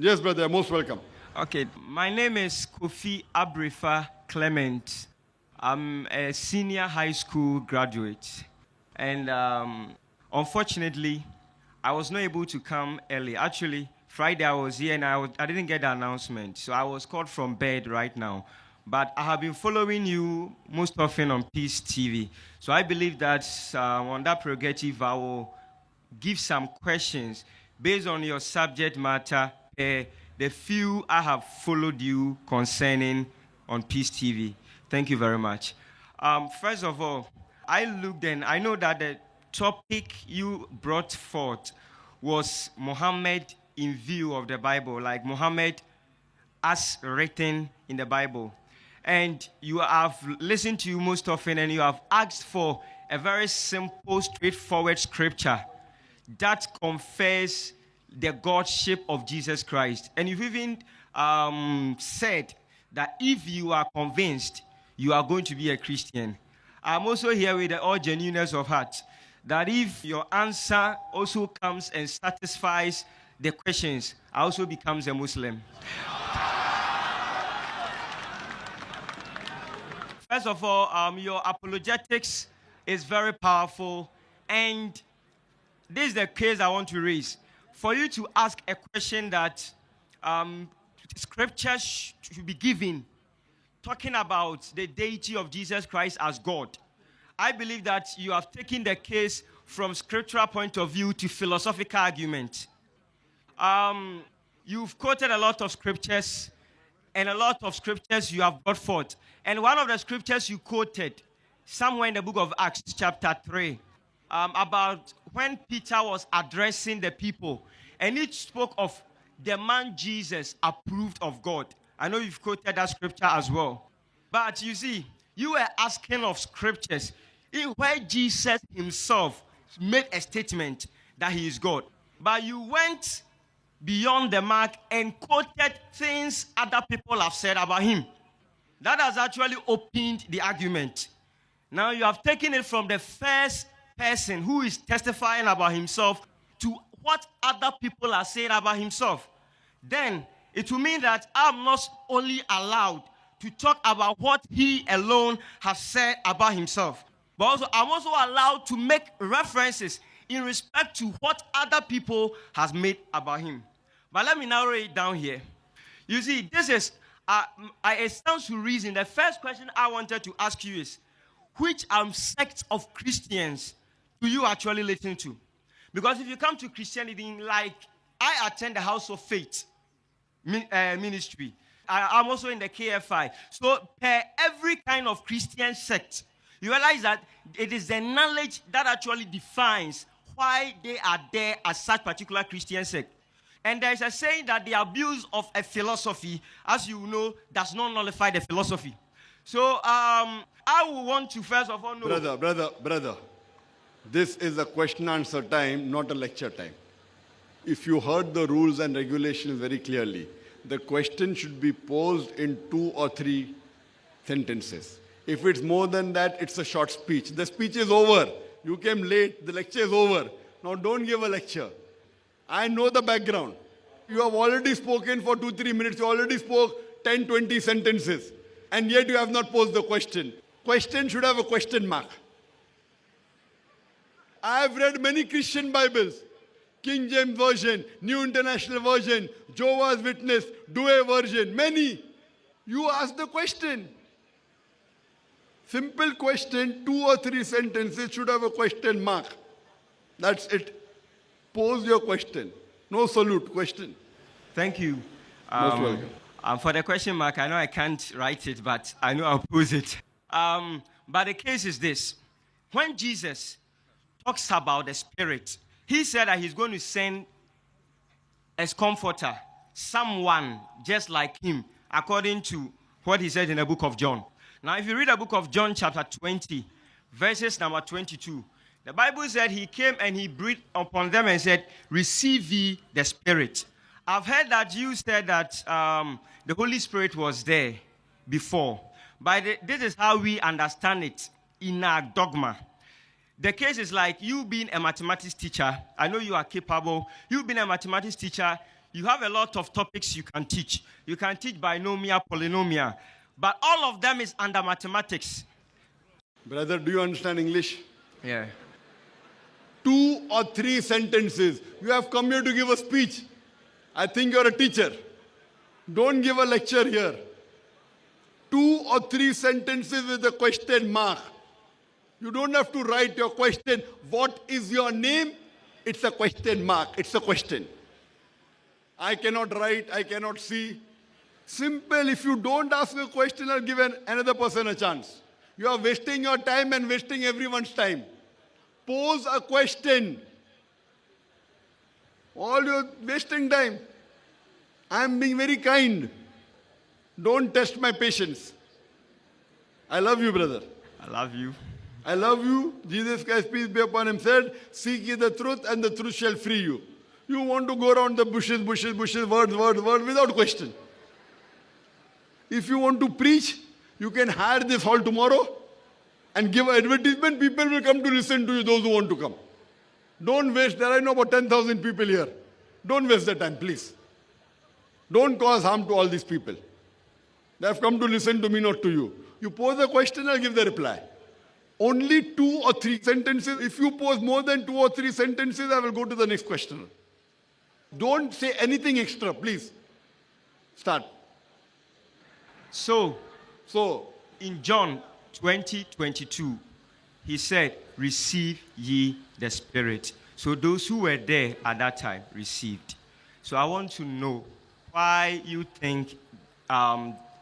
Yes, brother, you're most welcome. Okay, my name is Kofi Abrifa Clement. I'm a senior high school graduate. And unfortunately, I was not able to come early. Actually, Friday I was here and I didn't get the announcement. So I was called from bed right now. But I have been following you most often on Peace TV. So I believe that on that prerogative, I will give some questions based on your subject matter, the few I have followed you concerning on Peace TV. Thank you very much. First of all, I looked and I know that the topic you brought forth was Muhammad in view of the Bible, like Muhammad as written in the Bible. And you have listened to you most often and you have asked for a very simple, straightforward scripture that confess the Godship of Jesus Christ. And you've even said that if you are convinced, you are going to be a Christian. I'm also here with the all genuineness of heart that if your answer also comes and satisfies the questions, I also becomes a Muslim. First of all, your apologetics is very powerful, and this is the case I want to raise. For you to ask a question that scriptures should be given, talking about the deity of Jesus Christ as God, I believe that you have taken the case from scriptural point of view to philosophical argument. You've quoted a lot of scriptures, and a lot of scriptures you have brought forth. And one of the scriptures you quoted, somewhere in the book of Acts, chapter 3, about when Peter was addressing the people, and it spoke of the man Jesus approved of God. I know you've quoted that scripture as well. But you see, you were asking of scriptures in where Jesus himself made a statement that he is God. But you went beyond the mark and quoted things other people have said about him. That has actually opened the argument. Now you have taken it from the first person who is testifying about himself to what other people are saying about himself. Then it will mean that I'm not only allowed to talk about what he alone has said about himself, but also I'm also allowed to make references in respect to what other people has made about him. But let me narrow it down here. You see, this is it stands to reason. The first question I wanted to ask you is, which sect of Christians do you actually listen to? Because if you come to Christianity, like I attend the House of Faith ministry, I'm also in the KFI. So per every kind of Christian sect, you realize that it is the knowledge that actually defines why they are there as such particular Christian sect. And there is a saying that the abuse of a philosophy, as you know, does not nullify the philosophy. So I would want to first of all know... Brother, this is a question-answer time, not a lecture time. If you heard the rules and regulations very clearly, the question should be posed in 2 or 3 sentences. If it's more than that, it's a short speech. The speech is over. You came late. The lecture is over. Now don't give a lecture. I know the background. You have already spoken for 2-3 minutes. You already spoke 10-20 sentences. And yet you have not posed the question. Question should have a question mark. I have read many Christian Bibles. King James Version, New International Version, Jehovah's Witness, Douay Version, many. You ask the question. Simple question, 2 or 3 sentences should have a question mark. That's it. Pose your question. No salute, question. Thank you. Most welcome. For the question mark, I know I can't write it, but I know I'll pose it. But the case is this. When Jesus talks about the Spirit, he said that he's going to send as comforter, someone just like him, according to what he said in the book of John. Now, if you read the book of John chapter 20, verses number 22, the Bible said he came and he breathed upon them and said, receive ye the Spirit. I've heard that you said that the Holy Spirit was there before. But this is how we understand it in our dogma. The case is like you being a mathematics teacher. I know you are capable. You being a mathematics teacher, you have a lot of topics you can teach. You can teach binomial, polynomial, but all of them is under mathematics. Brother, do you understand English? Yeah. 2 or 3 sentences. You have come here to give a speech. I think you're a teacher. Don't give a lecture here. 2 or 3 sentences with a question mark. You don't have to write your question. What is your name? It's a question mark. It's a question. I cannot write. I cannot see. Simple. If you don't ask a question, I'll give another person a chance. You are wasting your time and wasting everyone's time. Pose a question. All you're wasting time. I am being very kind. Don't test my patience. I love you, brother. I love you. I love you. Jesus Christ, peace be upon him, said, seek ye the truth and the truth shall free you. You want to go around the bushes, words, without question. If you want to preach, you can hire this hall tomorrow and give an advertisement. People will come to listen to you, those who want to come. Don't waste. There are about 10,000 people here. Don't waste the time, please. Don't cause harm to all these people. They have come to listen to me, not to you. You pose a question, I'll give the reply. Only 2 or 3 sentences. If you pose more than 2 or 3 sentences, I will go to the next questioner. Don't say anything extra, please. Start. So, So, in John 20:22, he said, receive ye the Spirit. So those who were there at that time received. So I want to know why you think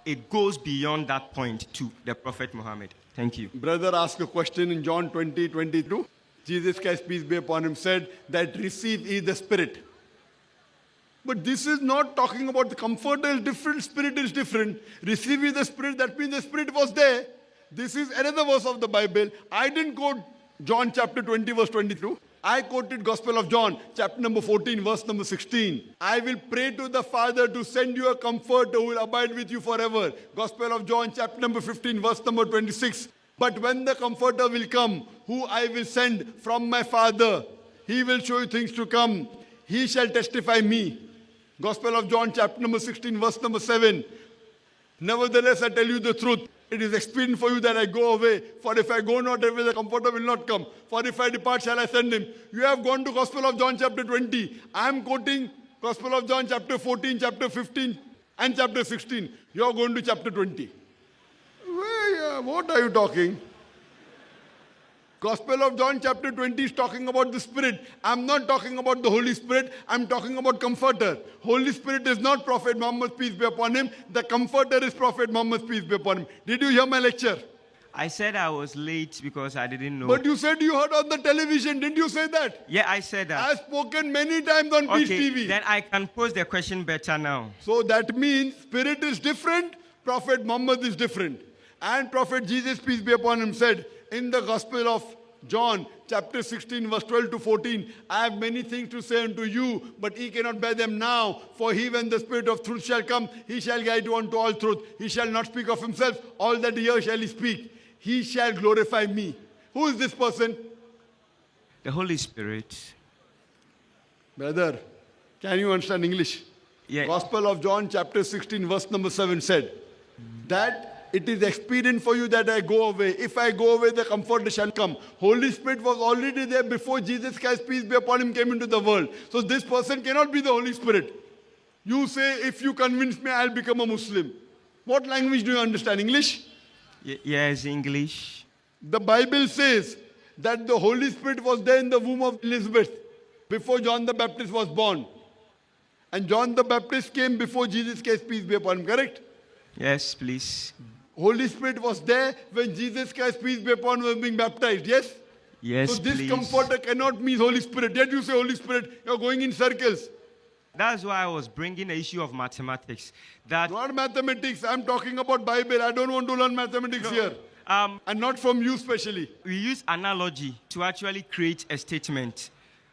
it goes beyond that point to the Prophet Muhammad. Thank you. brother asked a question in John 20:22. Jesus Christ, peace be upon him, said that receive ye the Spirit. But this is not talking about the comforter is different, Spirit is different. Receive ye the Spirit, that means the Spirit was there. This is another verse of the Bible. I didn't quote John chapter 20, verse 22. I quoted Gospel of John, chapter number 14, verse number 16. I will pray to the Father to send you a comforter who will abide with you forever. Gospel of John, chapter number 15, verse number 26. But when the comforter will come, who I will send from my Father, he will show you things to come. He shall testify me. Gospel of John, chapter number 16, verse number 7. Nevertheless, I tell you the truth. It is expedient for you that I go away. For if I go not away, the Comforter will not come. For if I depart, shall I send him. You have gone to Gospel of John, chapter 20. I am quoting Gospel of John, chapter 14, chapter 15, and chapter 16. You are going to chapter 20. What are you talking? Gospel of John chapter 20 is talking about the Spirit. I'm not talking about the Holy Spirit. I'm talking about Comforter. Holy Spirit is not Prophet Muhammad, peace be upon him. The Comforter is Prophet Muhammad, peace be upon him. Did you hear my lecture? I said I was late because I didn't know. But you said you heard on the television. Didn't you say that? Yeah, I said that. I've spoken many times on Peace Okay, TV. then I can pose the question better now. So that means Spirit is different, Prophet Muhammad is different. And Prophet Jesus, peace be upon him, said in the Gospel of John, chapter 16, verse 12 to 14, I have many things to say unto you, but ye cannot bear them now. For he, when the Spirit of truth shall come, he shall guide you unto all truth. He shall not speak of himself. All that he hears shall he speak. He shall glorify me. Who is this person? The Holy Spirit. Brother, can you understand English? Yeah. Gospel of John, chapter 16, verse number 7 said that it is expedient for you that I go away. If I go away, the Comforter shall come. Holy Spirit was already there before Jesus Christ, peace be upon him, came into the world. So this person cannot be the Holy Spirit. You say, if you convince me, I'll become a Muslim. What language do you understand? English? Yes, English. The Bible says that the Holy Spirit was there in the womb of Elizabeth before John the Baptist was born. And John the Baptist came before Jesus Christ, peace be upon him, correct? Yes, please. Holy Spirit was there when Jesus Christ, peace be upon him, was being baptized, yes? Yes, So this please. Comforter cannot mean Holy Spirit. Yet you say Holy Spirit, you're going in circles. That's why I was bringing the issue of mathematics. That Not mathematics, I'm talking about Bible. I don't want to learn mathematics here. And not from you specially. we use analogy to actually create a statement.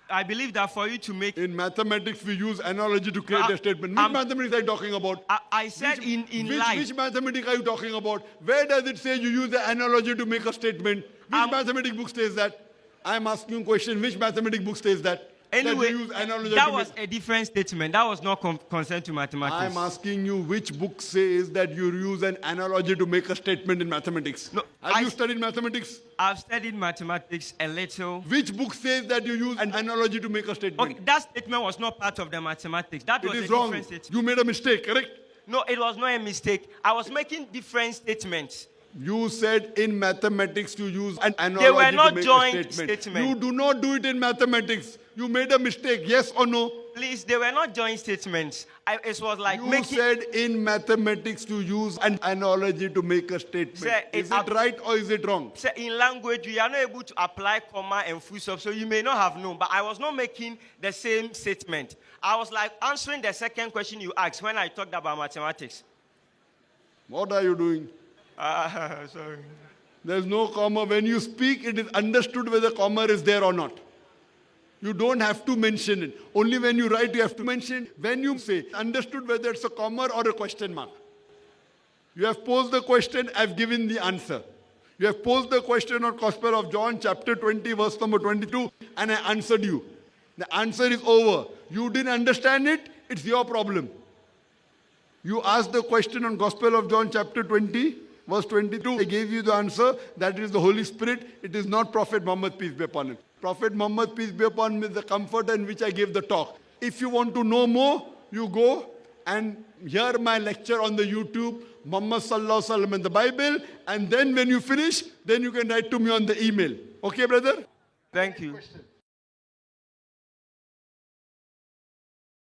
I believe that for you to make... In mathematics, we use analogy to create a statement. Which mathematics are you talking about? I said in life... Which mathematics are you talking about? Where does it say you use the analogy to make a statement? Which mathematics book says that? I'm asking you a question. Which mathematics book says that? Anyway, you use analogy that to was a different statement. That was not concerned to mathematics. I'm asking you which book says that you use an analogy to make a statement in mathematics. No, Have you studied mathematics? I've studied mathematics a little. Which book says that you use an analogy to make a statement? Okay, that statement was not part of the mathematics. That was It a is wrong. different statement. You made a mistake, correct? No, it was not a mistake. I was making different statements. You said in mathematics you use an analogy They were not to make joint a statement. statement. You do not do it in mathematics. You made a mistake, yes or no? Please, they were not joint statements. It was like You making. said in mathematics to use an analogy to make a statement. Sir, Is it right or is it wrong? Sir, in language, we are not able to apply comma and full stop, so you may not have known. But I was not making the same statement. I was like answering the second question you asked when I talked about mathematics. What are you doing? Sorry. There's no comma. When you speak, it is understood whether comma is there or not. You don't have to mention it. Only when you write, you have to mention it. When you say, understood whether it's a comma or a question mark. You have posed the question, I've given the answer. You have posed the question on Gospel of John, chapter 20, verse number 22, and I answered you. The answer is over. You didn't understand it, it's your problem. You asked the question on Gospel of John, chapter 20, verse 22. I gave you the answer. That is the Holy Spirit. It is not Prophet Muhammad, peace be upon him. Prophet Muhammad, peace be upon him, is the comforter in which I gave the talk. If you want to know more, you go and hear my lecture on the YouTube, Muhammad Sallallahu Alaihi Wasallam and the Bible. And then when you finish, then you can write to me on the email. Okay, brother? Thank you.